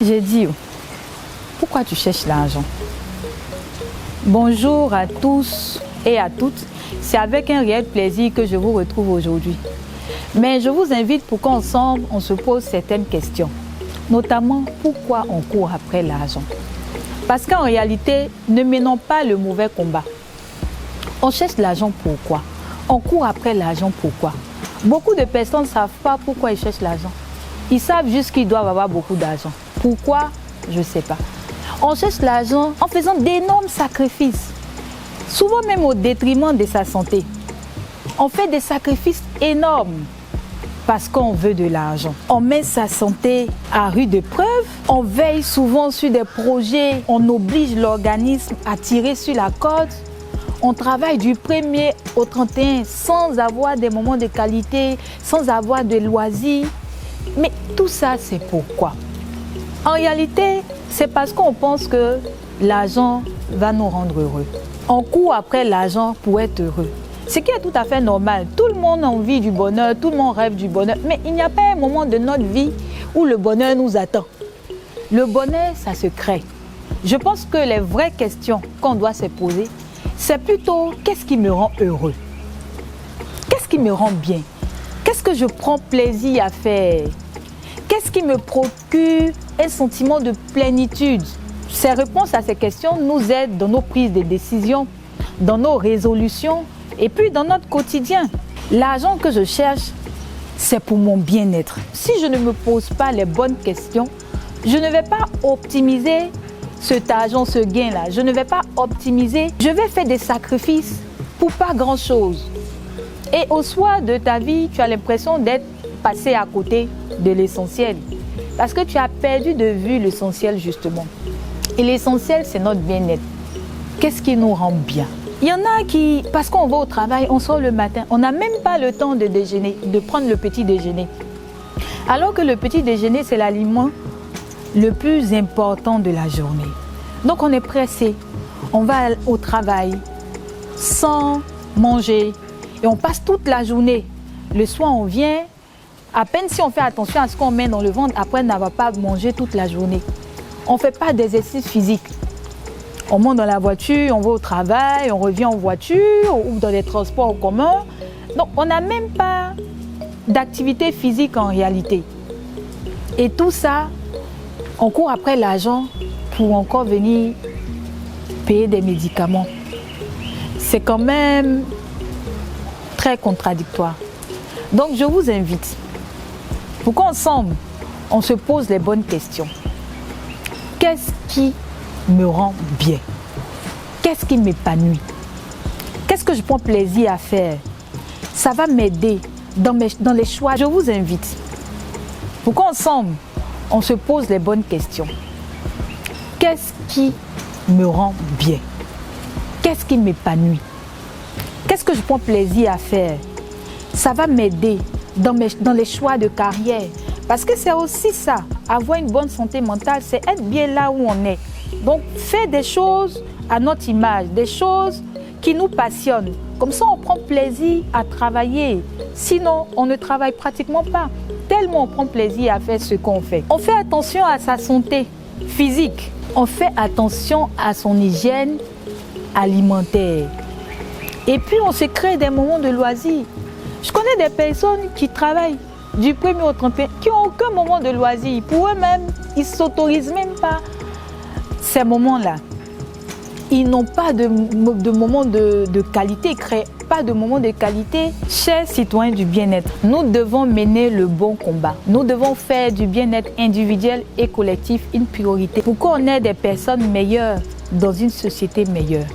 J'ai dit, pourquoi tu cherches l'argent? Bonjour à tous et à toutes. C'est avec un réel plaisir que je vous retrouve aujourd'hui. Mais je vous invite pour qu'ensemble, on se pose certaines questions. Notamment, pourquoi on court après l'argent? Parce qu'en réalité, ne menons pas le mauvais combat. On cherche l'argent pourquoi? On court après l'argent pourquoi? Beaucoup de personnes ne savent pas pourquoi ils cherchent l'argent. Ils savent juste qu'ils doivent avoir beaucoup d'argent. Pourquoi? Je ne sais pas. On cherche l'argent en faisant d'énormes sacrifices, souvent même au détriment de sa santé. On fait des sacrifices énormes parce qu'on veut de l'argent. On met sa santé à rude épreuve, on veille souvent sur des projets, on oblige l'organisme à tirer sur la corde. On travaille du 1er au 31 sans avoir des moments de qualité, sans avoir de loisirs. Mais tout ça, c'est pourquoi? En réalité, c'est parce qu'on pense que l'argent va nous rendre heureux. On court après l'argent pour être heureux. Ce qui est tout à fait normal. Tout le monde a envie du bonheur, tout le monde rêve du bonheur. Mais il n'y a pas un moment de notre vie où le bonheur nous attend. Le bonheur, ça se crée. Je pense que les vraies questions qu'on doit se poser, c'est plutôt qu'est-ce qui me rend heureux? Qu'est-ce qui me rend bien? Qu'est-ce que je prends plaisir à faire? Qu'est-ce qui me procure un sentiment de plénitude? Ces réponses à ces questions nous aident dans nos prises de décision, dans nos résolutions et puis dans notre quotidien. L'argent que je cherche, c'est pour mon bien-être. Si je ne me pose pas les bonnes questions, je ne vais pas optimiser cet argent, ce gain-là. Je ne vais pas optimiser. Je vais faire des sacrifices pour pas grand-chose. Et au soir de ta vie, tu as l'impression d'être passé à côté de l'essentiel. Parce que tu as perdu de vue l'essentiel justement. Et l'essentiel, c'est notre bien-être. Qu'est-ce qui nous rend bien? Il y en a qui, parce qu'on va au travail, on sort le matin, on n'a même pas le temps de déjeuner, de prendre le petit déjeuner. Alors que le petit déjeuner, c'est l'aliment le plus important de la journée. Donc on est pressé, on va au travail sans manger et on passe toute la journée. Le soir, on vient, à peine si on fait attention à ce qu'on met dans le ventre, après on ne va pas manger toute la journée. On ne fait pas d'exercice physique. On monte dans la voiture, on va au travail, on revient en voiture ou dans les transports en commun. Donc on n'a même pas d'activité physique en réalité. Et tout ça, on court après l'argent pour encore venir payer des médicaments. C'est quand même très contradictoire. Donc je vous invite pour qu'ensemble, on se pose les bonnes questions. Qu'est-ce qui me rend bien? Qu'est-ce qui m'épanouit? Qu'est-ce que je prends plaisir à faire? Ça va m'aider dans les choix. Je vous invite pour qu'ensemble, on se pose les bonnes questions. Qu'est-ce qui me rend bien? Qu'est-ce qui m'épanouit? Qu'est-ce que je prends plaisir à faire? Ça va m'aider dans les choix de carrière. Parce que c'est aussi ça, avoir une bonne santé mentale, c'est être bien là où on est. Donc, faire des choses à notre image, des choses qui nous passionnent. Comme ça, on prend plaisir à travailler. Sinon, on ne travaille pratiquement pas. Tellement on prend plaisir à faire ce qu'on fait. On fait attention à sa santé physique. On fait attention à son hygiène alimentaire. Et puis, on se crée des moments de loisirs. Je connais des personnes qui travaillent du 1er au 31, qui n'ont aucun moment de loisir. Pour eux-mêmes, ils ne s'autorisent même pas ces moments-là. Ils n'ont pas de moments de qualité, ils ne créent pas de moments de qualité. Chers citoyens du bien-être, nous devons mener le bon combat. Nous devons faire du bien-être individuel et collectif une priorité pour qu'on ait des personnes meilleures dans une société meilleure.